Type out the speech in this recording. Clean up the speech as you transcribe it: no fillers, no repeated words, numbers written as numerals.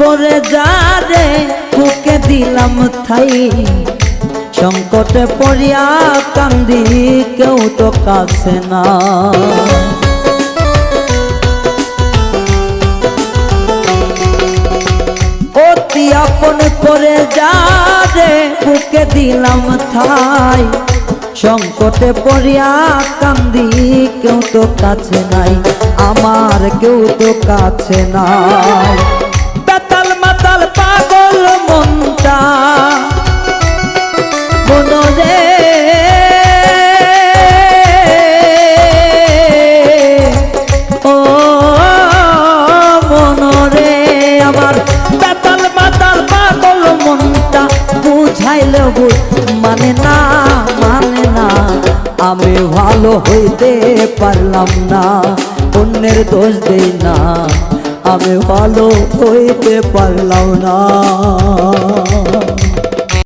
করে যা রে বুকে দিলাম ঠাই, সংকটে পড়িয়া কান্দি কেউ তো কাছে না। অতি আপন করে যা রে বুকে দিলাম ঠাই, সংকটে পড়িয়া কান্দি কেউ তো কাছে নাই, আমার কেউ তো কাছে নাই। বেতাল মাতাল পাগল মনটা মনরে ও মনরে, আমার বেতাল মাতাল পাগল মনটা বুঝাইলে মানে না মানে না। আমি ভালো হইতে পারলাম না, অন্যের দোষ দেই না, আমি ভালো হইতে পারলাম না।